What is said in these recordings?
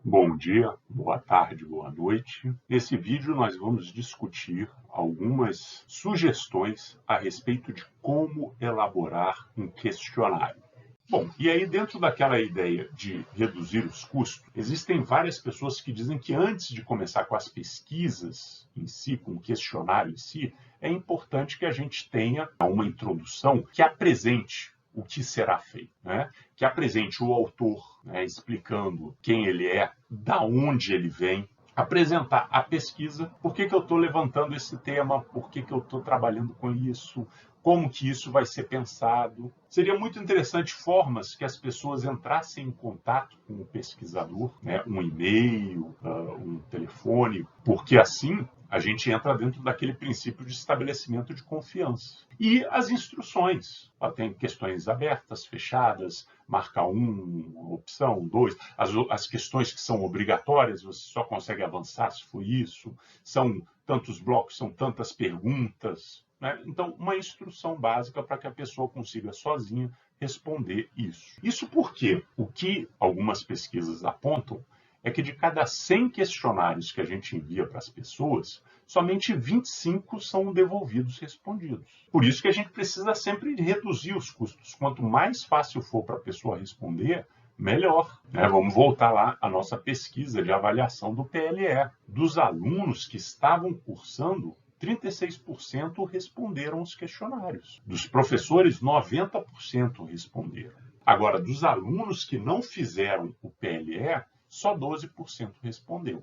Bom dia, boa tarde, boa noite. Nesse vídeo nós vamos discutir algumas sugestões a respeito de como elaborar um questionário. Bom, e aí dentro daquela ideia de reduzir os custos, existem várias pessoas que dizem que antes de começar com as pesquisas em si, com o questionário em si, é importante que a gente tenha uma introdução que apresente o que será feito, né? Que apresente o autor, né, explicando quem ele é, da onde ele vem, apresentar a pesquisa, por que eu estou levantando esse tema, por que eu estou trabalhando com isso, como que isso vai ser pensado. Seria muito interessante formas que as pessoas entrassem em contato com o pesquisador, né? Um e-mail, um telefone, porque assim a gente entra dentro daquele princípio de estabelecimento de confiança. E as instruções, tem questões abertas, fechadas, marca uma opção, dois, as questões que são obrigatórias, você só consegue avançar se for isso, são tantos blocos, são tantas perguntas, né? Então, uma instrução básica para que a pessoa consiga sozinha responder isso. Isso porque o que algumas pesquisas apontam é que de cada 100 questionários que a gente envia para as pessoas, somente 25 são devolvidos respondidos. Por isso que a gente precisa sempre reduzir os custos. Quanto mais fácil for para a pessoa responder, melhor, né? Vamos voltar lá à nossa pesquisa de avaliação do PLE. Dos alunos que estavam cursando, 36% responderam os questionários. Dos professores, 90% responderam. Agora, dos alunos que não fizeram o PLE, só 12% respondeu.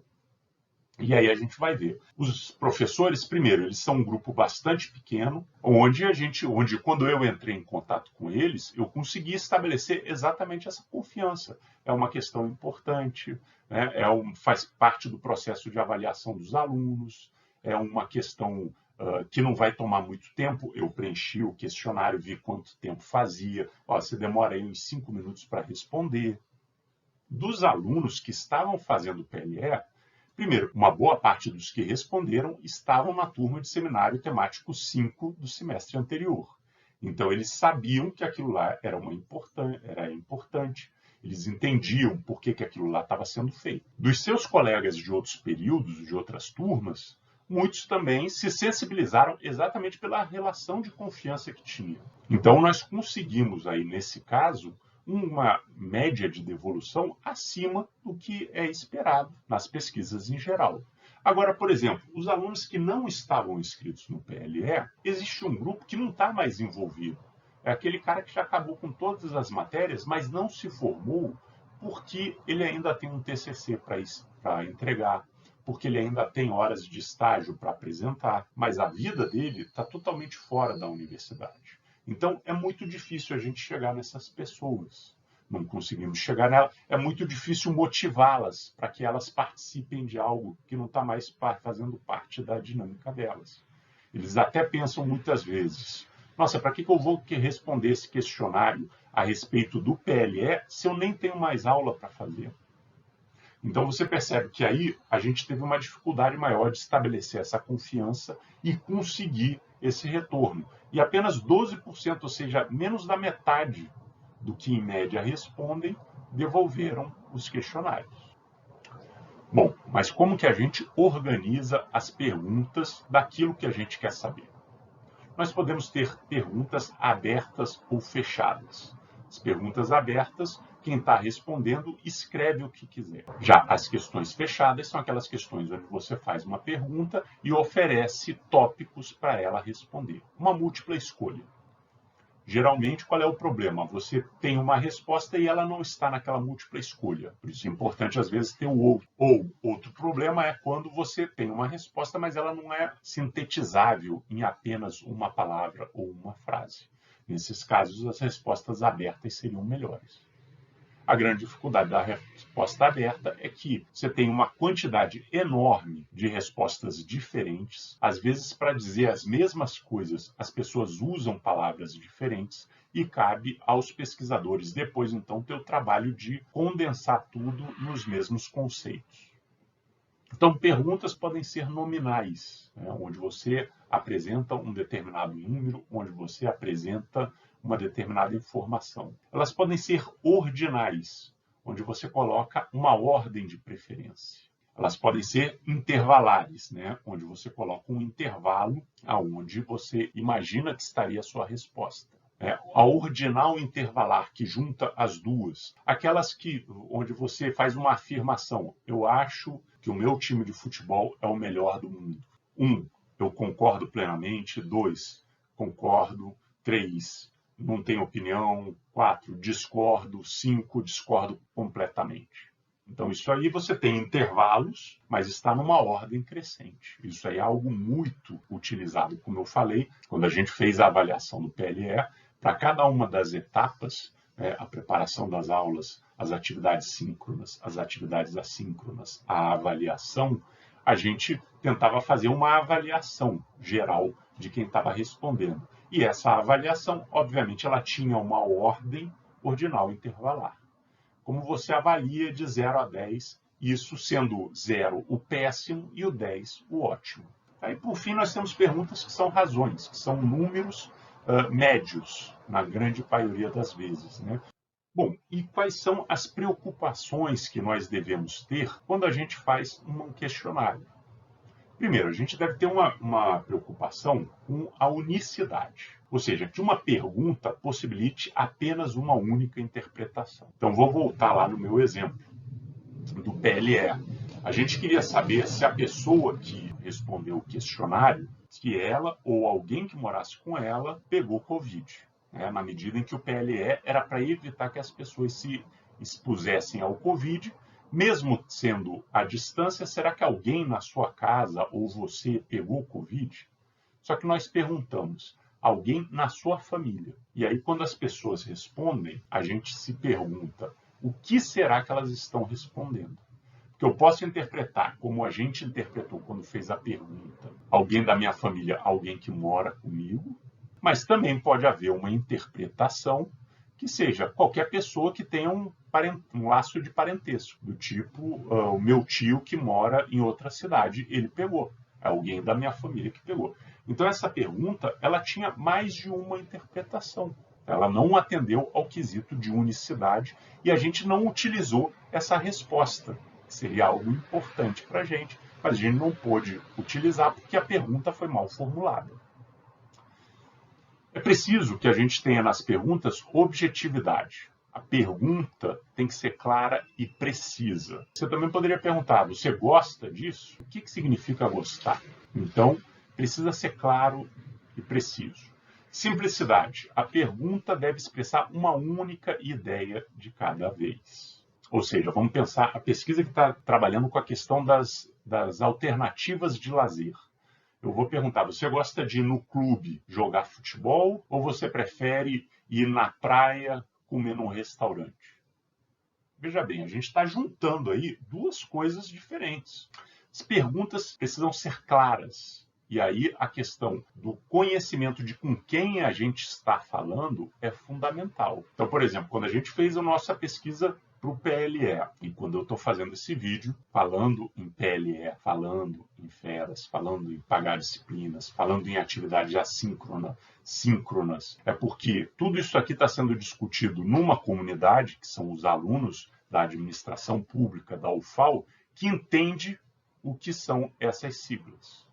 E aí a gente vai ver. Os professores, primeiro, eles são um grupo bastante pequeno, onde quando eu entrei em contato com eles, eu consegui estabelecer exatamente essa confiança. É uma questão importante, né? Faz parte do processo de avaliação dos alunos, é uma questão que não vai tomar muito tempo. Eu preenchi o questionário, vi quanto tempo fazia. Você demora aí uns 5 minutos para responder. Dos alunos que estavam fazendo o PLE, primeiro, uma boa parte dos que responderam estavam na turma de seminário temático 5 do semestre anterior. Então, eles sabiam que aquilo lá era importante, eles entendiam por que aquilo lá estava sendo feito. Dos seus colegas de outros períodos, de outras turmas, muitos também se sensibilizaram exatamente pela relação de confiança que tinha. Então, nós conseguimos aí, nesse caso, uma média de devolução acima do que é esperado nas pesquisas em geral. Agora, por exemplo, os alunos que não estavam inscritos no PLE, existe um grupo que não está mais envolvido. É aquele cara que já acabou com todas as matérias, mas não se formou porque ele ainda tem um TCC para entregar, porque ele ainda tem horas de estágio para apresentar, mas a vida dele está totalmente fora da universidade. Então, é muito difícil a gente chegar nessas pessoas. Não conseguimos chegar nela. É muito difícil motivá-las para que elas participem de algo que não está mais fazendo parte da dinâmica delas. Eles até pensam muitas vezes: nossa, para que eu vou responder esse questionário a respeito do PLE se eu nem tenho mais aula para fazer? Então você percebe que aí a gente teve uma dificuldade maior de estabelecer essa confiança e conseguir esse retorno. E apenas 12%, ou seja, menos da metade do que em média respondem, devolveram os questionários. Bom, mas como que a gente organiza as perguntas daquilo que a gente quer saber? Nós podemos ter perguntas abertas ou fechadas. As perguntas abertas, quem está respondendo escreve o que quiser. Já as questões fechadas são aquelas questões onde você faz uma pergunta e oferece tópicos para ela responder. Uma múltipla escolha. Geralmente, qual é o problema? Você tem uma resposta e ela não está naquela múltipla escolha. Por isso é importante, às vezes, ter o outro. Ou outro problema é quando você tem uma resposta, mas ela não é sintetizável em apenas uma palavra ou uma frase. Nesses casos, as respostas abertas seriam melhores. A grande dificuldade da resposta aberta é que você tem uma quantidade enorme de respostas diferentes. Às vezes, para dizer as mesmas coisas, as pessoas usam palavras diferentes e cabe aos pesquisadores depois, então, ter o trabalho de condensar tudo nos mesmos conceitos. Então, perguntas podem ser nominais, né, onde você apresenta um determinado número, onde você apresenta uma determinada informação. Elas podem ser ordinais, onde você coloca uma ordem de preferência. Elas podem ser intervalares, né? Onde você coloca um intervalo aonde você imagina que estaria a sua resposta. A ordinal intervalar, que junta as duas. Aquelas onde você faz uma afirmação. Eu acho que o meu time de futebol é o melhor do mundo. 1. Eu concordo plenamente. 2. Concordo. 3. Não tenho opinião. 4. Discordo. 5. Discordo completamente. Então, isso aí você tem intervalos, mas está numa ordem crescente. Isso aí é algo muito utilizado, como eu falei, quando a gente fez a avaliação do PLE, para cada uma das etapas, a preparação das aulas, as atividades síncronas, as atividades assíncronas, a avaliação, a gente tentava fazer uma avaliação geral de quem estava respondendo. E essa avaliação, obviamente, ela tinha uma ordem ordinal intervalar. Como você avalia de 0 a 10, isso sendo 0 o péssimo e o 10 o ótimo. Aí, por fim, nós temos perguntas que são razões, que são números médios, na grande maioria das vezes, né? Bom, e quais são as preocupações que nós devemos ter quando a gente faz um questionário? Primeiro, a gente deve ter uma preocupação com a unicidade. Ou seja, que uma pergunta possibilite apenas uma única interpretação. Então, vou voltar lá no meu exemplo do PLE. A gente queria saber se a pessoa que respondeu o questionário, se ela ou alguém que morasse com ela pegou Covid. Na medida em que o PLE era para evitar que as pessoas se expusessem ao Covid, mesmo sendo à distância, será que alguém na sua casa ou você pegou Covid? Só que nós perguntamos, alguém na sua família. E aí, quando as pessoas respondem, a gente se pergunta, o que será que elas estão respondendo? Porque eu posso interpretar como a gente interpretou quando fez a pergunta, alguém da minha família, alguém que mora comigo, mas também pode haver uma interpretação que seja qualquer pessoa que tenha um laço de parentesco, do tipo, o meu tio que mora em outra cidade, ele pegou. É alguém da minha família que pegou. Então, essa pergunta, ela tinha mais de uma interpretação. Ela não atendeu ao quesito de unicidade e a gente não utilizou essa resposta, que seria algo importante para a gente, mas a gente não pôde utilizar porque a pergunta foi mal formulada. É preciso que a gente tenha nas perguntas objetividade. A pergunta tem que ser clara e precisa. Você também poderia perguntar, você gosta disso? O que significa gostar? Então, precisa ser claro e preciso. Simplicidade. A pergunta deve expressar uma única ideia de cada vez. Ou seja, vamos pensar a pesquisa que está trabalhando com a questão das alternativas de lazer. Eu vou perguntar, você gosta de ir no clube jogar futebol ou você prefere ir na praia comer num restaurante? Veja bem, a gente está juntando aí duas coisas diferentes. As perguntas precisam ser claras. E aí a questão do conhecimento de com quem a gente está falando é fundamental. Então, por exemplo, quando a gente fez a nossa pesquisa para o PLE, e quando eu estou fazendo esse vídeo, falando em PLE, falando em feras, falando em pagar disciplinas, falando em atividades assíncronas, síncronas, é porque tudo isso aqui está sendo discutido numa comunidade, que são os alunos da administração pública, da UFAL, que entende o que são essas siglas.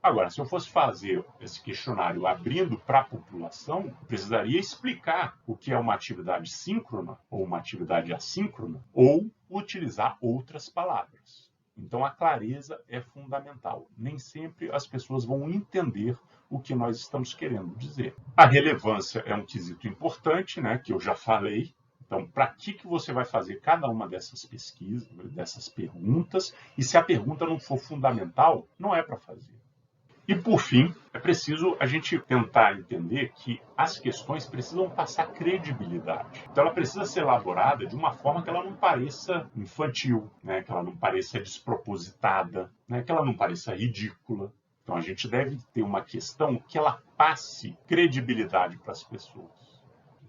Agora, se eu fosse fazer esse questionário abrindo para a população, precisaria explicar o que é uma atividade síncrona ou uma atividade assíncrona ou utilizar outras palavras. Então, a clareza é fundamental. Nem sempre as pessoas vão entender o que nós estamos querendo dizer. A relevância é um quesito importante, né, que eu já falei. Então, para que você vai fazer cada uma dessas pesquisas, dessas perguntas? E se a pergunta não for fundamental, não é para fazer. E, por fim, é preciso a gente tentar entender que as questões precisam passar credibilidade. Então, ela precisa ser elaborada de uma forma que ela não pareça infantil, né? Que ela não pareça despropositada, né? Que ela não pareça ridícula. Então, a gente deve ter uma questão que ela passe credibilidade para as pessoas.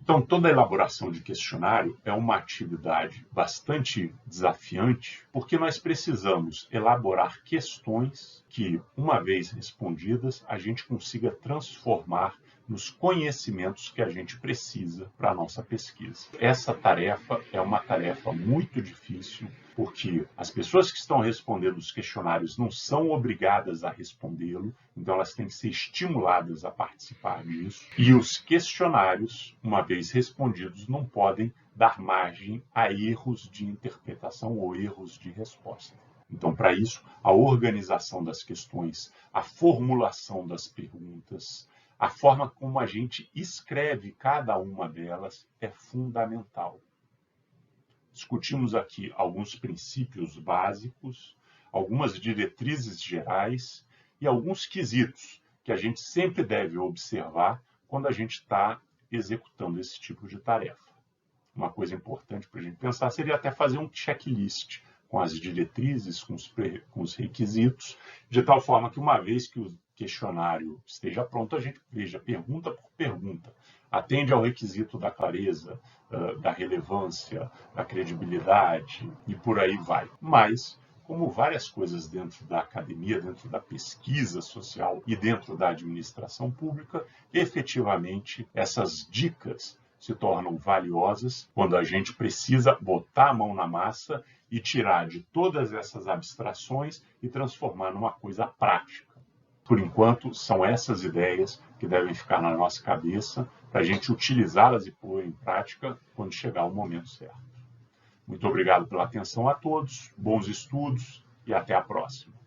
Então, toda a elaboração de questionário é uma atividade bastante desafiante, porque nós precisamos elaborar questões que, uma vez respondidas, a gente consiga transformar nos conhecimentos que a gente precisa para a nossa pesquisa. Essa tarefa é uma tarefa muito difícil, porque as pessoas que estão respondendo os questionários não são obrigadas a respondê-lo, então elas têm que ser estimuladas a participar disso. E os questionários, uma vez respondidos, não podem dar margem a erros de interpretação ou erros de resposta. Então, para isso, a organização das questões, a formulação das perguntas, a forma como a gente escreve cada uma delas é fundamental. Discutimos aqui alguns princípios básicos, algumas diretrizes gerais e alguns quesitos que a gente sempre deve observar quando a gente está executando esse tipo de tarefa. Uma coisa importante para a gente pensar seria até fazer um checklist com as diretrizes, com os requisitos, de tal forma que uma vez que o questionário esteja pronto, a gente veja pergunta por pergunta. Atende ao requisito da clareza, da relevância, da credibilidade e por aí vai. Mas, como várias coisas dentro da academia, dentro da pesquisa social e dentro da administração pública, efetivamente essas dicas se tornam valiosas quando a gente precisa botar a mão na massa e tirar de todas essas abstrações e transformar numa coisa prática. Por enquanto, são essas ideias que devem ficar na nossa cabeça para a gente utilizá-las e pôr em prática quando chegar o momento certo. Muito obrigado pela atenção a todos, bons estudos e até a próxima.